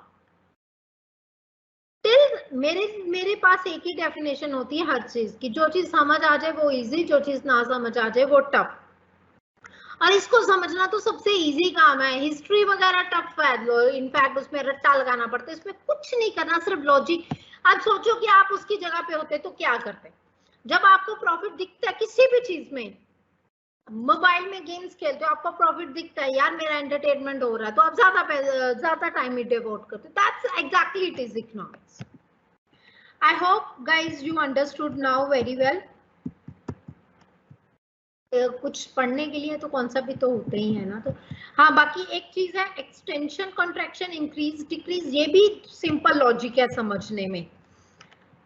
A: Till मेरे पास एक ही डेफिनेशन होती है हर चीज की, जो चीज समझ आ जाए वो इजी, जो चीज ना समझ आ जाए वो टफ। और इसको समझना तो सबसे इजी काम है। हिस्ट्री वगैरह टफ है, इनफैक्ट उसमें रट्टा लगाना पड़ता है, इसमें कुछ नहीं करना, सिर्फ लॉजिक। आप सोचो कि आप उसकी जगह पे होते तो क्या करते। जब आपको प्रॉफिट दिखता है किसी भी चीज में, मोबाइल में गेम्स खेलते हो, आपको प्रॉफिट दिखता है, यार मेरा एंटरटेनमेंट हो रहा है, तो आप ज्यादा टाइम ही डिवोट करते हो। That's exactly it is economics. I hope guys you understood now very well. कुछ पढ़ने के लिए तो कॉन्सेप्ट भी तो होते ही है ना। तो हाँ, बाकी एक चीज है एक्सटेंशन, कॉन्ट्रैक्शन, इंक्रीज, डिक्रीज, ये भी सिंपल लॉजिक है समझने में।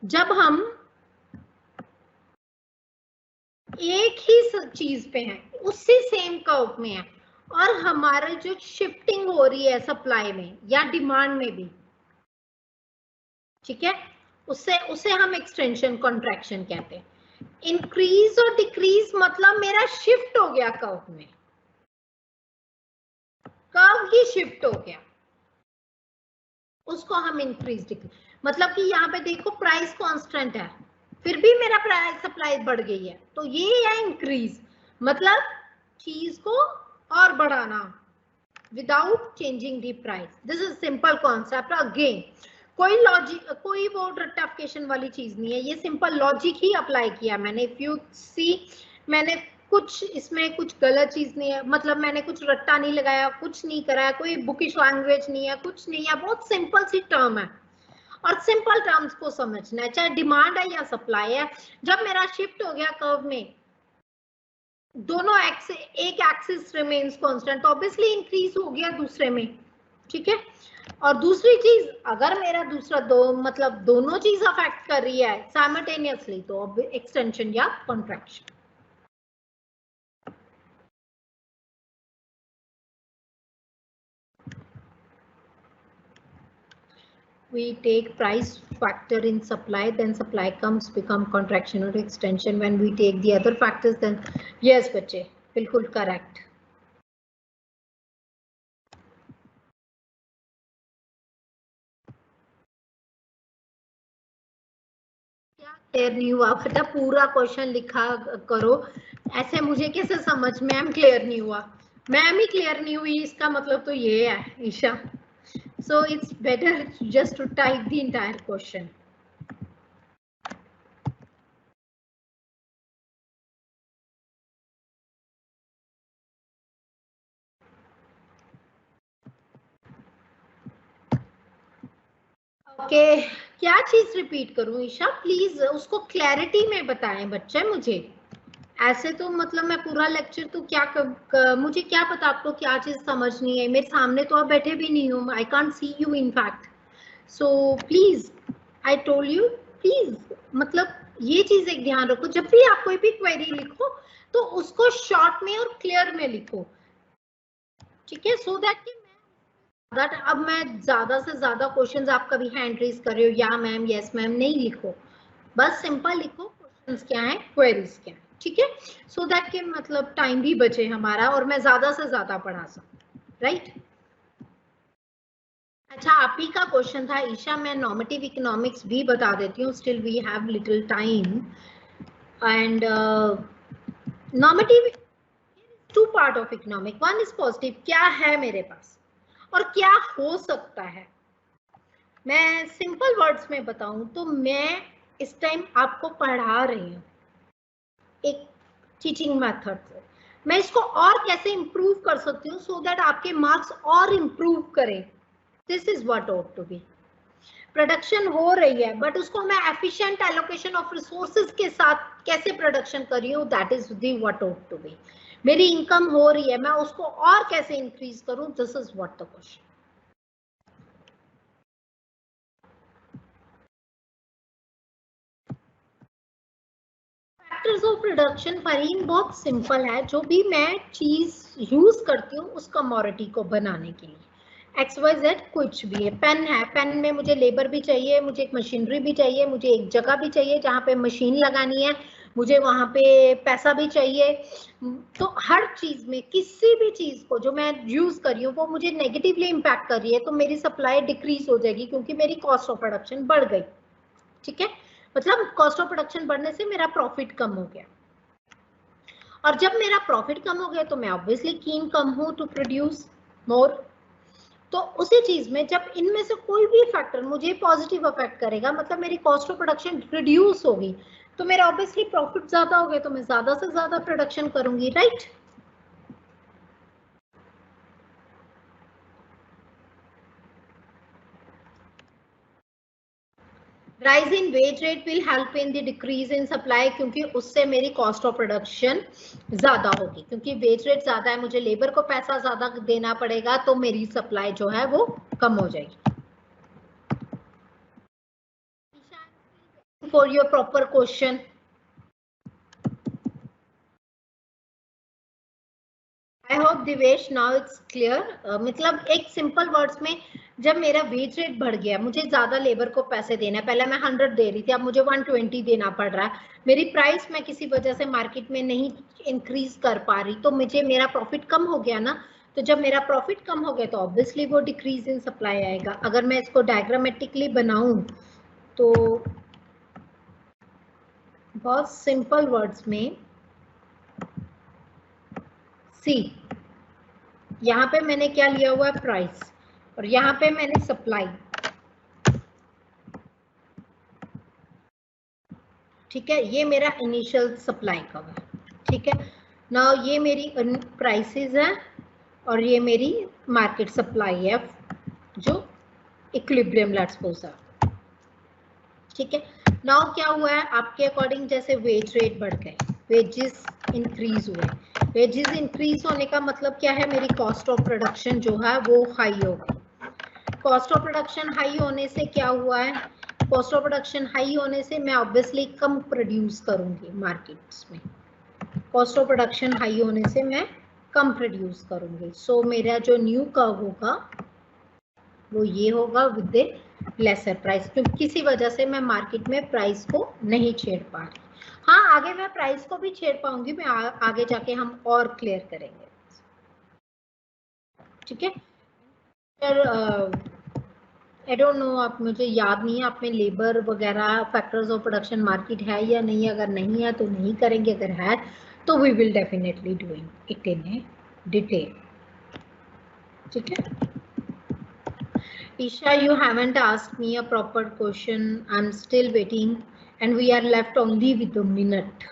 A: जब हम एक ही चीज पे हैं, उसी सेम कर्व में है, और हमारे जो शिफ्टिंग हो रही है सप्लाई में या डिमांड में भी, ठीक है, उसे हम एक्सटेंशन कॉन्ट्रैक्शन कहते हैं। इंक्रीज और डिक्रीज मतलब मेरा शिफ्ट हो गया कर्व में, कर्व ही शिफ्ट हो गया, उसको हम इंक्रीज डिक्रीज। मतलब कि यहाँ पे देखो प्राइस कांस्टेंट है, फिर भी मेरा प्राइस सप्लाई बढ़ गई है, तो ये है इंक्रीज, मतलब चीज को और बढ़ाना without changing the price. This is simple concept. Again कोई लॉजिक, कोई वो रट्टाफिकेशन वाली चीज नहीं है, ये सिंपल लॉजिक ही अप्लाई किया मैंने। इफ यू सी, मैंने कुछ इसमें कुछ गलत चीज नहीं है, मतलब मैंने कुछ रट्टा नहीं लगाया, कुछ नहीं कराया, कोई बुकिश लैंग्वेज नहीं है, कुछ नहीं है, बहुत सिंपल सी टर्म है। और सिंपल टर्म्स को समझना है, चाहे डिमांड है या सप्लाई है। जब मेरा शिफ्ट हो गया कर्व में, दोनों एक्सिस, एक axis remains constant, obviously increase हो गया दूसरे में, ठीक है। और दूसरी चीज, अगर मेरा दूसरा मतलब दोनों चीज अफेक्ट कर रही है साइमल्टेनियसली, तो एक्सटेंशन या contraction. we take price factor in supply, then supply comes become contraction or extension. When we take the other factors, then yes बच्चे बिल्कुल correct. क्या क्लियर नहीं हुआ बेटा? पूरा क्वेश्चन लिखा करो. ऐसे मुझे कैसे समझ मैम क्लियर नहीं हुआ? मैम ही क्लियर नहीं हुई इसका मतलब तो ये है Isha. So it's better just to type the entire question. Okay क्या चीज रिपीट करूं ईशा? प्लीज उसको क्लैरिटी में बताएं बच्चे मुझे. ऐसे तो मतलब मैं पूरा लेक्चर तो क्या मुझे क्या पता आपको क्या चीज समझनी है. मेरे सामने तो आप बैठे भी नहीं हो. I can't see you in fact. So please I told you please मतलब ये चीज एक ध्यान रखो. जब भी आप कोई भी क्वेरी लिखो तो उसको शॉर्ट में और क्लियर में लिखो. ठीक है. सो दैट अब मैं ज्यादा से ज्यादा क्वेश्चंस आप कभी हैंड रेज कर रहे हो या मैम यस मैम नहीं लिखो. बस सिंपल लिखो क्वेश्चंस क्या है क्वेरीज क्या है. ठीक है. सो दैट के मतलब टाइम भी बचे हमारा और मैं ज्यादा से ज्यादा पढ़ा सकूं. राइट. अच्छा आप ही का क्वेश्चन था ईशा. मैं नॉर्मेटिव इकोनॉमिक्स भी बता देती हूँ. Still we have little time. And normative two part of economic. One is positive. क्या है मेरे पास और क्या हो सकता है. मैं सिंपल वर्ड्स में बताऊं तो मैं इस टाइम आपको पढ़ा रही हूं एक टीचिंग मेथड से. मैं इसको और कैसे इंप्रूव कर सकती हूँ सो दैट आपके मार्क्स और इंप्रूव करें. This is what ought to be. Production हो रही है बट उसको मैं एफिशिएंट एलोकेशन ऑफ रिसोर्सेज के साथ कैसे प्रोडक्शन कर रही हूँ. That is the what ought to be. मेरी इनकम हो रही है मैं उसको और कैसे इंक्रीज करूं. This is what the question. Factors of production फरीन बहुत सिंपल है. जो भी मैं चीज यूज करती हूँ उस कमोडिटी को बनाने के लिए. XYZ कुछ भी है. पेन है. पेन में मुझे लेबर भी चाहिए. मुझे एक मशीनरी भी चाहिए. मुझे एक जगह भी चाहिए जहाँ पे मशीन लगानी है. मुझे वहां पे पैसा भी चाहिए. तो हर चीज में किसी भी चीज को जो मैं यूज कर रही हूँ वो मुझे नेगेटिवली इम्पैक्ट कर रही है तो मेरी सप्लाई डिक्रीज हो जाएगी क्योंकि मेरी कॉस्ट ऑफ प्रोडक्शन बढ़ गई. ठीक है. मतलब कॉस्ट ऑफ प्रोडक्शन बढ़ने से मेरा प्रॉफिट कम हो गया. और जब मेरा प्रॉफिट कम हो गया तो मैं ऑब्वियसली कीन कम हूं टू प्रोड्यूस मोर. तो उसी चीज में जब इनमें से कोई भी फैक्टर मुझे पॉजिटिव अफेक्ट करेगा मतलब मेरी कॉस्ट ऑफ प्रोडक्शन रिड्यूस होगी तो मेरा ऑब्वियसली प्रॉफिट ज्यादा हो गया तो मैं ज्यादा से ज्यादा प्रोडक्शन करूंगी. Right. Rise in wage rate will help in the decrease in supply क्योंकि उससे मेरी कॉस्ट ऑफ प्रोडक्शन ज्यादा होगी. क्योंकि वेज रेट ज्यादा है मुझे लेबर को पैसा ज्यादा देना पड़ेगा तो मेरी सप्लाई जो है वो कम हो जाएगी. For your proper question. I hope Divesh now it's clear. मतलब एक सिंपल वर्ड्स में जब मेरा वेज रेट बढ़ गया मुझे ज्यादा लेबर को पैसे देना है. पहले मैं 100 दे रही थी अब मुझे 120 देना पड़ रहा है. मेरी प्राइस मैं किसी वजह से मार्केट में नहीं इंक्रीज कर पा रही तो मुझे मेरा प्रॉफिट कम हो गया ना. तो जब मेरा प्रॉफिट कम हो गया तो ऑब्वियसली वो डिक्रीज इन सप्लाई आएगा. अगर मैं इसको डायग्रामेटिकली बनाऊं तो बहुत सिंपल वर्ड्स में सी यहाँ पे मैंने क्या लिया हुआ है प्राइस और यहाँ पे मैंने सप्लाई. ठीक है. ये मेरा इनिशियल सप्लाई का है. ठीक है. नाउ ये मेरी प्राइसेस है और ये मेरी मार्केट सप्लाई है जो इक्विलिब्रियम लेट्स सपोज है. ठीक है. नाउ क्या हुआ है आपके अकॉर्डिंग जैसे वेज रेट बढ़ गए वेजेस इंक्रीज हुए. वेजेस इंक्रीज होने का मतलब क्या है मेरी कॉस्ट ऑफ प्रोडक्शन जो है वो हाई हो गई. कॉस्ट ऑफ प्रोडक्शन हाई होने से क्या हुआ है. कॉस्ट ऑफ प्रोडक्शन हाई होने से मैं ऑब्वियसली कम प्रोड्यूस करूंगी मार्केट्स में. कॉस्ट ऑफ प्रोडक्शन हाई होने से मैं कम प्रोड्यूस करूंगी. सो मेरा जो न्यू कर्व होगा वो ये होगा विद द लेसर प्राइस, क्योंकि किसी वजह से मैं मार्केट में प्राइस को नहीं छेड़ पा रही। हाँ, आगे मैं प्राइस को भी छेड़ पाऊंगी, मैं आगे जाके हम और क्लियर करेंगे, ठीक है। आई डोंट नो, आप मुझे याद नहीं है आप में लेबर वगैरह फैक्टर्स ऑफ प्रोडक्शन मार्केट है या नहीं, अगर नहीं है तो नहीं करेंगे, अगर है तो we will definitely doing it in a detail, ठीक है। Isha, you haven't asked me a proper question. I'm still waiting and we are left only with a minute.